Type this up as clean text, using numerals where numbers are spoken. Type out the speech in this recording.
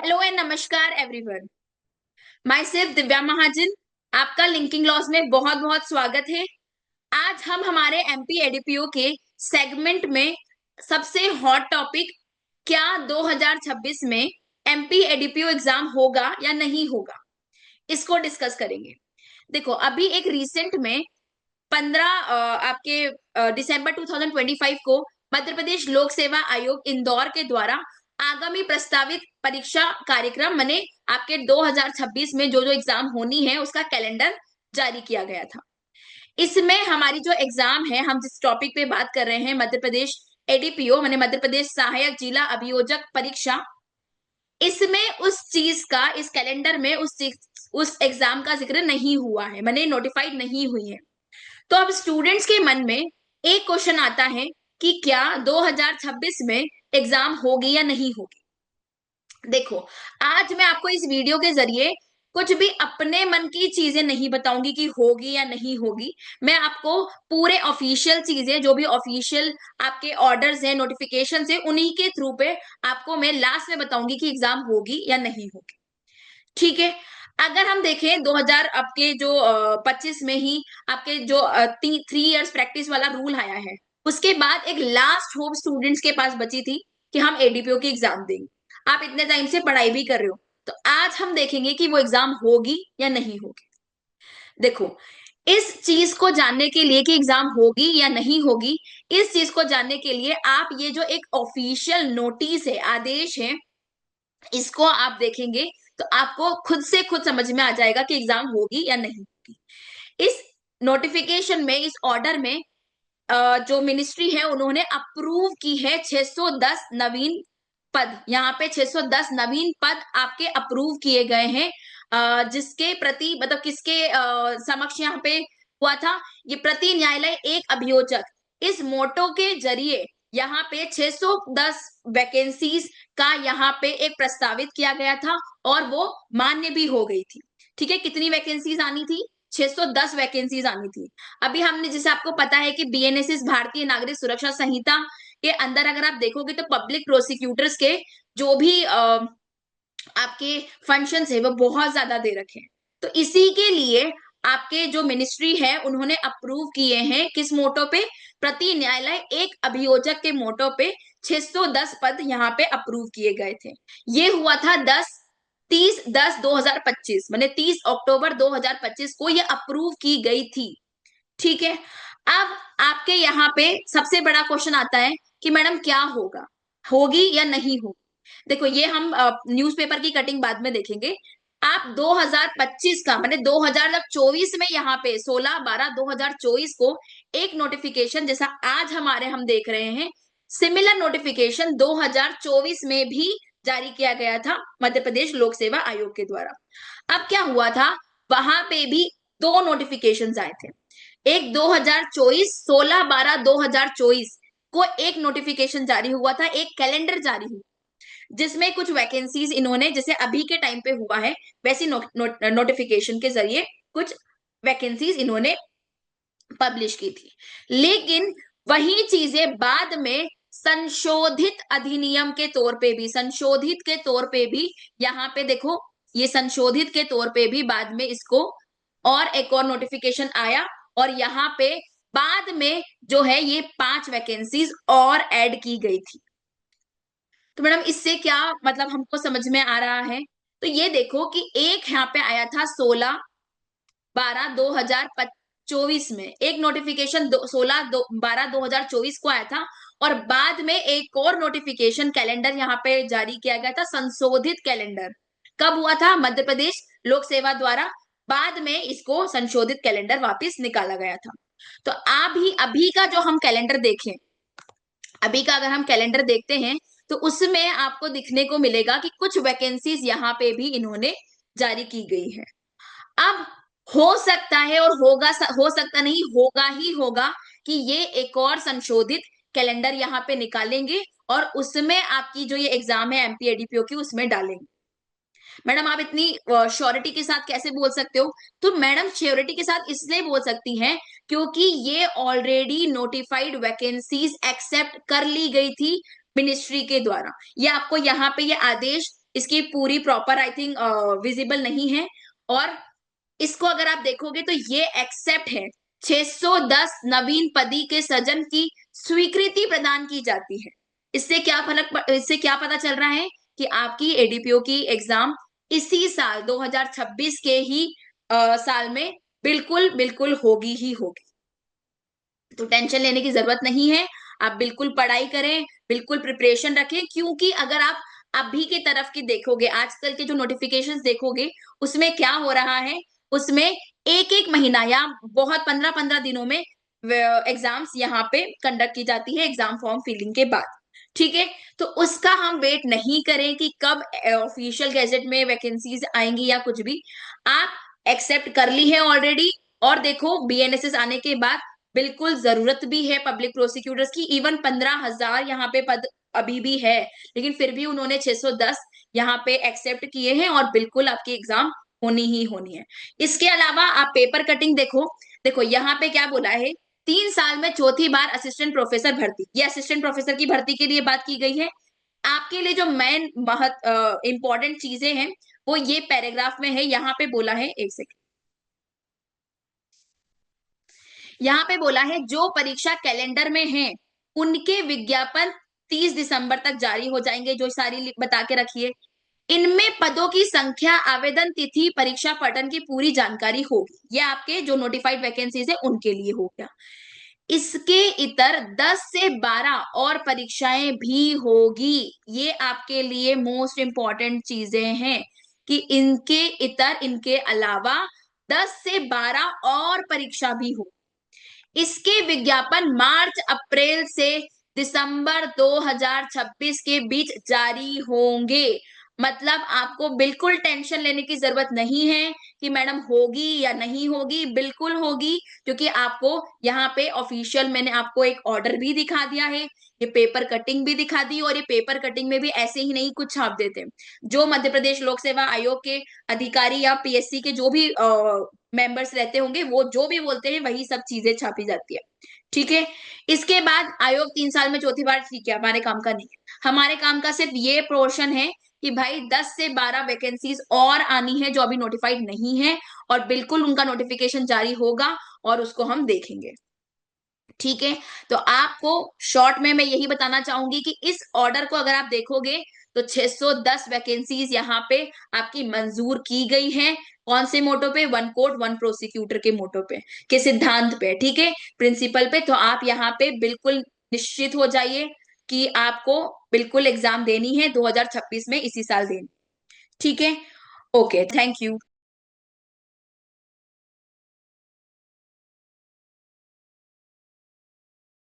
Hello and नमस्कार everyone. My self Divya महाजन, आपका linking loss में बहुत बहुत स्वागत है। आज हम हमारे एमपी एडीपीओ के सेगमेंट में सबसे हॉट टॉपिक, क्या 2026 में एमपी एडीपीओ एग्जाम होगा या नहीं होगा, इसको डिस्कस करेंगे। देखो, अभी एक रिसेंट में 15 आपके दिसंबर 2025 को मध्य प्रदेश लोक सेवा आयोग इंदौर के द्वारा आगामी प्रस्तावित परीक्षा कार्यक्रम माने आपके 2026 में जो जो एग्जाम होनी है उसका कैलेंडर जारी किया गया था। इसमें हमारी जो एग्जाम है, हम जिस टॉपिक पे बात कर रहे हैं, मध्य प्रदेश एडीपीओ माने मध्य प्रदेश सहायक जिला अभियोजक परीक्षा, इसमें उस चीज का, इस कैलेंडर में उस एग्जाम का जिक्र नहीं हुआ है, माने नोटिफाइड नहीं हुई है। तो अब स्टूडेंट्स के मन में एक क्वेश्चन आता है कि क्या 2026 में एग्जाम होगी या नहीं होगी। देखो, आज मैं आपको इस वीडियो के जरिए कुछ भी अपने मन की चीजें नहीं बताऊंगी कि होगी या नहीं होगी। मैं आपको पूरे ऑफिशियल चीजें, जो भी ऑफिशियल आपके ऑर्डर्स हैं, नोटिफिकेशन है, उन्हीं के थ्रू पे आपको मैं लास्ट में बताऊंगी कि एग्जाम होगी या नहीं होगी। ठीक है। अगर हम देखें 2000 आपके जो 25 में ही आपके जो 3 इयर्स प्रैक्टिस वाला रूल आया है, उसके बाद एक लास्ट होप स्टूडेंट्स के पास बची थी कि हम एडीपीओ की एग्जाम देंगे। आप इतने टाइम से पढ़ाई भी कर रहे हो, तो आज हम देखेंगे कि वो एग्जाम होगी या नहीं होगी। देखो, इस चीज को जानने के लिए कि एग्जाम होगी या नहीं होगी, इस चीज को जानने के लिए आप ये जो एक ऑफिशियल नोटिस है, आदेश है, इसको आप देखेंगे तो आपको खुद से खुद समझ में आ जाएगा कि एग्जाम होगी या नहीं होगी। इस नोटिफिकेशन में, इस ऑर्डर में जो मिनिस्ट्री है उन्होंने अप्रूव की है 610 नवीन पद। यहाँ पे 610 नवीन पद आपके अप्रूव किए गए हैं। जिसके प्रति, मतलब किसके समक्ष यहाँ पे हुआ था, ये प्रति न्यायालय एक अभियोजक, इस मोटो के जरिए यहाँ पे 610 वैकेंसीज का यहाँ पे एक प्रस्तावित किया गया था और वो मान्य भी हो गई थी। ठीक है, कितनी वैकेंसीज आनी थी? 610 वैकेंसीज आनी थी। अभी हमने, जैसे आपको पता है कि बीएनएसएस भारतीय नागरिक सुरक्षा संहिता के अंदर अगर आप देखोगे तो पब्लिक प्रोसिक्यूटर्स के जो भी आपके फंक्शंस है वो बहुत ज्यादा दे रखे हैं। तो इसी के लिए आपके जो मिनिस्ट्री है उन्होंने अप्रूव किए हैं, किस मोटो पे? प्रति न्यायालय एक अभियोजक के मोटो पे 610 पद यहाँ पे अप्रूव किए गए थे। ये हुआ था 30/10/2025, माने 30 अक्टूबर 2025 को ये अप्रूव की गई थी। ठीक है। अब आपके यहाँ पे सबसे बड़ा क्वेश्चन आता है कि मैडम क्या होगा, होगी या नहीं होगी। देखो, ये हम न्यूज़पेपर की कटिंग बाद में देखेंगे। आप 2025 का, माने 2024 में यहाँ पे 16/12/2024 को एक नोटिफिकेशन, जैसा आज हमारे हम देख रहे हैं, सिमिलर नोटिफिकेशन 2024 में भी जारी किया गया था मध्य प्रदेश लोक सेवा आयोग के द्वारा। अब क्या हुआ था, वहां पे भी दो नोटिफिकेशंस आए थे। एक 2024, 16/12/2024 को एक नोटिफिकेशन जारी हुआ था, एक कैलेंडर जारी हुआ, जिसमें कुछ वैकेंसीज इन्होंने, जैसे अभी के टाइम पे हुआ है वैसी नोटिफिकेशन के जरिए कुछ वैकेंसीज इन्होंने पब्लिश की थी। लेकिन वही चीजें बाद में संशोधित अधिनियम के तौर पे भी, संशोधित के तौर पे भी, यहाँ पे देखो, ये संशोधित के तौर पे भी बाद में इसको और एक और नोटिफिकेशन आया और यहाँ पे बाद में जो है ये 5 वैकेंसीज और ऐड की गई थी। तो मैडम इससे क्या मतलब हमको समझ में आ रहा है? तो ये देखो कि एक यहाँ पे आया था 16/12/2024 में एक नोटिफिकेशन, 16/12/2024 को आया था, और बाद में एक और नोटिफिकेशन कैलेंडर यहाँ पे जारी किया गया था, संशोधित कैलेंडर। कब हुआ था? मध्य प्रदेश लोक सेवा द्वारा बाद में इसको संशोधित कैलेंडर वापस निकाला गया था। तो अभी का जो हम कैलेंडर देखें, अभी का अगर हम कैलेंडर देखते हैं तो उसमें आपको दिखने को मिलेगा कि कुछ वैकेंसीज यहाँ पे भी इन्होंने जारी की गई है। अब हो सकता है और होगा, हो सकता नहीं, होगा ही होगा कि ये एक और संशोधित कैलेंडर यहाँ पे निकालेंगे और उसमें आपकी जो ये एग्जाम है एमपी एडीपीओ की, उसमें डालेंगे। मैडम आप इतनी श्योरिटी के साथ कैसे बोल सकते हो? तो मैडम श्योरिटी के साथ इसलिए बोल सकती हैं क्योंकि ये ऑलरेडी नोटिफाइड वैकेंसीज एक्सेप्ट कर ली गई थी मिनिस्ट्री के द्वारा। ये आपको यहाँ पे ये आदेश इसकी पूरी प्रॉपर आई थिंक विजिबल नहीं है। और इसको अगर आप देखोगे तो ये एक्सेप्ट है, 610 नवीन पदी के सृजन की स्वीकृति प्रदान की जाती है। इससे क्या पता चल रहा है कि आपकी एडीपीओ की एग्जाम इसी साल 2026 के ही साल में बिल्कुल बिल्कुल होगी ही होगी। तो टेंशन लेने की जरूरत नहीं है, आप बिल्कुल पढ़ाई करें, बिल्कुल प्रिपरेशन रखें, क्योंकि अगर आप अभी की तरफ की देखोगे, आजकल के जो नोटिफिकेशंस देखोगे, उसमें क्या हो रहा है, उसमें एक एक महीना या बहुत 15-15 दिनों में एग्जाम्स यहाँ पे कंडक्ट की जाती है एग्जाम फॉर्म फिलिंग के बाद। ठीक है, तो उसका हम वेट नहीं करें कि कब ऑफिशियल गैजेट में वैकेंसीज आएंगी या कुछ भी। आप एक्सेप्ट कर ली है ऑलरेडी, और देखो बीएनएसएस आने के बाद बिल्कुल जरूरत भी है पब्लिक प्रोसिक्यूटर्स की। इवन 15,000 यहाँ पे पद अभी भी है, लेकिन फिर भी उन्होंने 610 यहाँ पे एक्सेप्ट किए हैं, और बिल्कुल आपकी एग्जाम होनी ही होनी है। इसके अलावा आप पेपर कटिंग देखो, देखो यहाँ पे क्या बोला है, 3 साल में चौथी बार असिस्टेंट प्रोफेसर भर्ती, ये असिस्टेंट प्रोफेसर की भर्ती के लिए बात की गई है। आपके लिए जो मेन इंपॉर्टेंट चीजें हैं वो ये पैराग्राफ में है, यहाँ पे बोला है, एक सेकंड, यहाँ पे बोला है जो परीक्षा कैलेंडर में है उनके विज्ञापन 30 दिसंबर तक जारी हो जाएंगे, जो सारी बता के रखिए। इनमें पदों की संख्या, आवेदन तिथि, परीक्षा पैटर्न की पूरी जानकारी होगी। ये आपके जो नोटिफाइड वैकेंसीज है उनके लिए हो गया। इसके इतर 10 से 12 और परीक्षाएं भी होगी। ये आपके लिए मोस्ट इंपॉर्टेंट चीजें हैं कि इनके इतर, इनके अलावा 10 से 12 और परीक्षा भी हो। इसके विज्ञापन मार्च अप्रैल से दिसंबर 2026 के बीच जारी होंगे। मतलब आपको बिल्कुल टेंशन लेने की जरूरत नहीं है कि मैडम होगी या नहीं होगी, बिल्कुल होगी, क्योंकि आपको यहाँ पे ऑफिशियल मैंने आपको एक ऑर्डर भी दिखा दिया है, ये पेपर कटिंग भी दिखा दी, और ये पेपर कटिंग में भी ऐसे ही नहीं कुछ छाप देते। जो मध्य प्रदेश लोक सेवा आयोग के अधिकारी या पीएससी के जो भी मेंबर्स रहते होंगे, वो जो भी बोलते हैं वही सब चीजें छापी जाती है। ठीक है, इसके बाद आयोग 3 साल में चौथी बार, ठीक है, हमारे काम का नहीं है। हमारे काम का सिर्फ ये पोर्शन है कि भाई 10 से 12 वैकेंसीज और आनी है जो अभी नोटिफाइड नहीं है, और बिल्कुल उनका नोटिफिकेशन जारी होगा और उसको हम देखेंगे। ठीक है, तो आपको शॉर्ट में मैं यही बताना चाहूंगी कि इस ऑर्डर को अगर आप देखोगे तो 610 वैकेंसीज यहाँ पे आपकी मंजूर की गई है। कौन से मोटो पे? वन कोर्ट वन प्रोसिक्यूटर के मोटो पे, के सिद्धांत पे, ठीक है, प्रिंसिपल पे। तो आप यहाँ पे बिल्कुल निश्चित हो जाइए कि आपको बिल्कुल एग्जाम देनी है 2026 में, इसी साल देनी। ठीक है, ओके, थैंक यू।